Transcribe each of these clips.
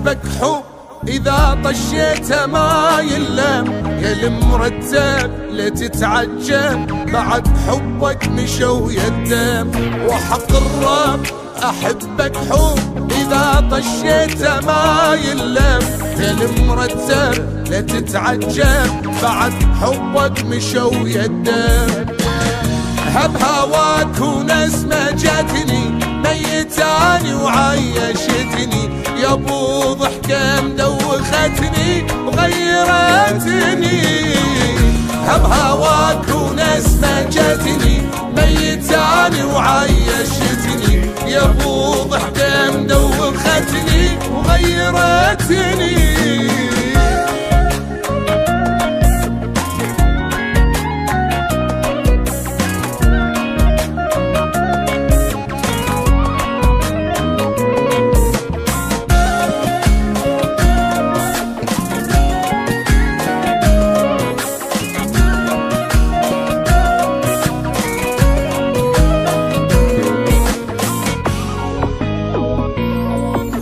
أحبك حب إذا طشيته ما يلم، يا المرتب لا تتعجب بعد حبك مشوا يدم. وحق الرب أحبك حب إذا طشيته ما يلم، يا المرتب لا تتعجب بعد حبك مشوا يدم. هب هواك ونسمة جاتني ميتاني وعيشتني، يا ابو ضحكة مدوختني وغيرتني. هب هواك ونسمة جاتني ميتاني وعيشتني، يا ابو ضحكة مدوختني وغيرتني.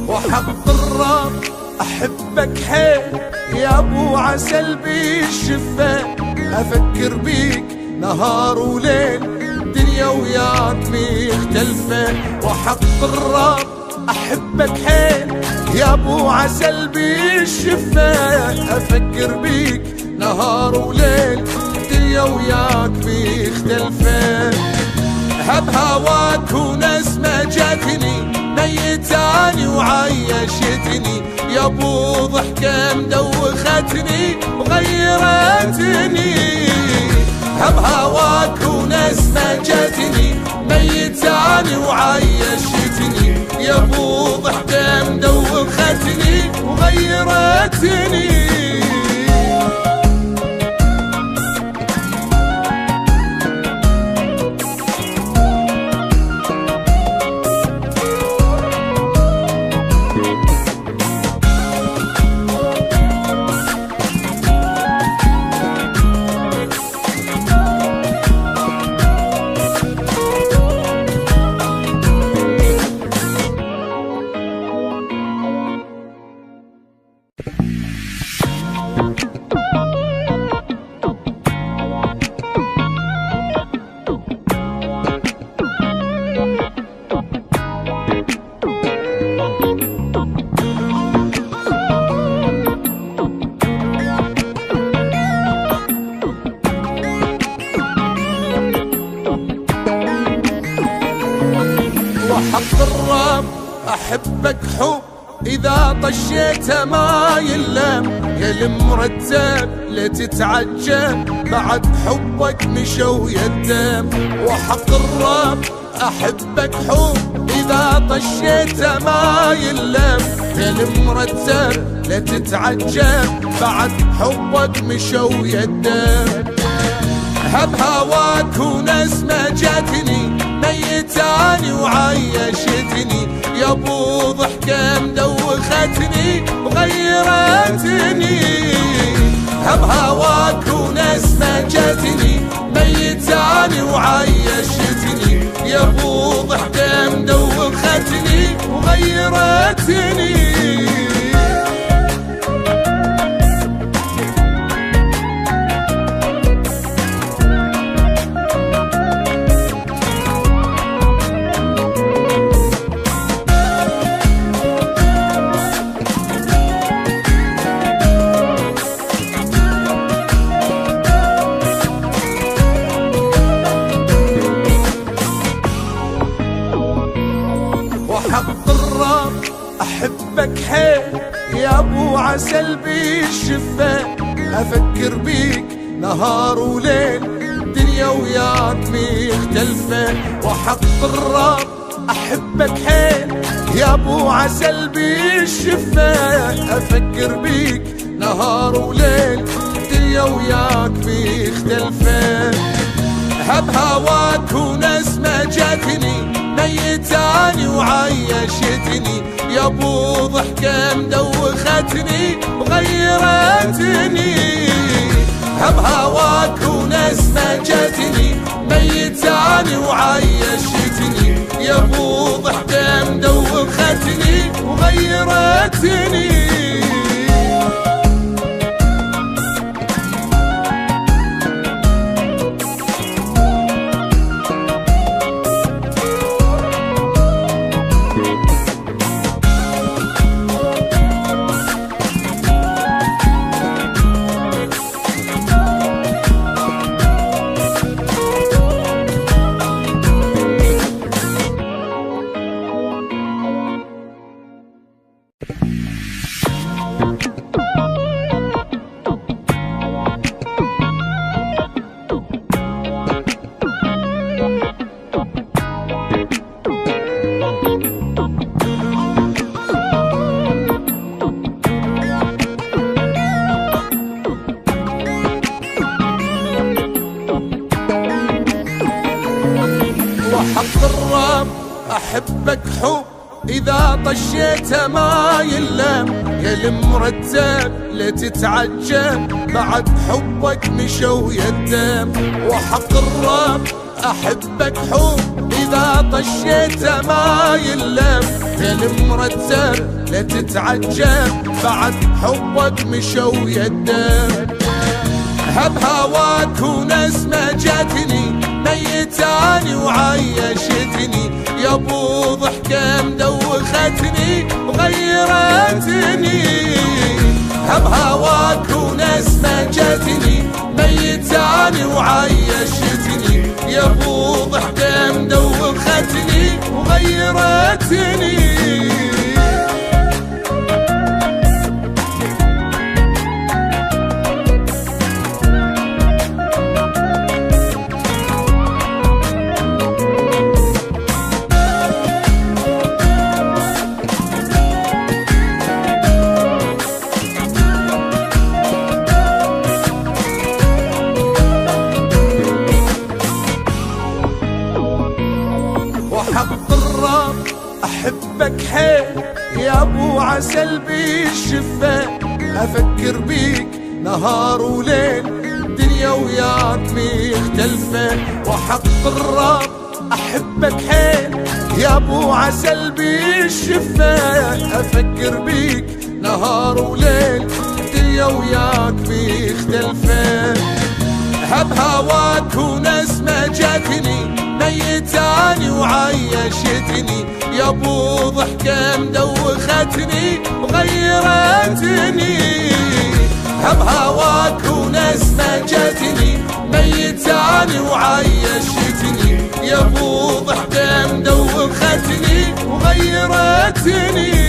وحق الرب أحبك حيل يا أبو عسل بالشفة، أفكر بيك نهار وليل دنيا وياك مختلفة. وحق الرب أحبك حيل يا أبو عسل بالشفة، أفكر بيك نهار وليل دنيا وياك مختلفة. هب هواك ونسمة جاتني ميتاني وعيشتني، يا ابو ضحكة مدوختني وغيرتني. هب هواك ونسمة جاتني ميتاني وعيشتني، يا ابو ضحكة مدوختني وغيرتني. وحق الرب أحبك حب إذا طشيته ما يلم، يا المرتب لا تتعجب بعد حبك مشوا يدم. وحق الرب أحبك حب إذا طشيته ما يلم، يا المرتب لا تتعجب بعد حبك مشوا يدم. هب هواك ونسمة جاتني ميتاني وعيشتني، يا ابو ضحكة مدوختني وغيرتني. هب هواك ونسمة جاتني ميتاني وعيشتني، يا ابو ضحكة مدوختني وغيرتني. وحق الرب أحبك حيل يا أبو عسل بالشفة، أفكر بيك نهار وليل دنيا وياك مختلفة. وحق الرب أحبك حيل يا أبو عسل بالشفة، أفكر بيك نهار وليل دنيا وياك مختلفة. هب هواك ونسمة جاتني ميتاني وعيشتني، يا ابو ضحكة مدوختني وغيرتني. هب هواك ونسمة جاتني ميتاني وعيشتني، يا ابو ضحكة مدوختني وغيرتني. أحبك حب إذا طشيته ما يلم، يا المرتب لا تتعجب بعد حبك مشوا يدم. وحق الرب أحبك حب إذا طشيته ما يلم، يا المرتب لا تتعجب بعد حبك مشوا يدم. هب هواك ونسمة جاتني ميتاني وعيشتني، يا ابو ضحكة مدوختني وغيرتني. هب هواك ونسمة جاتني ميتاني وعيشتني، يا ابو ضحكة مدوختني وغيرتني. وحق الرب أحبك حيل يا أبو عسل بالشفة، أفكر بيك نهار وليل دنيا وياك مختلفة. وحق الرب أحبك حيل يا أبو عسل بالشفة، أفكر بيك نهار وليل دنيا وياك مختلفة. هب هواك ونسمة جاتني ميتاني وعيشتني، يا ابو ضحكة مدوختني وغيرتني. هب هواك ونسمة جاتني ميتاني وعيشتني، يا ابو ضحكة مدوختني وغيرتني.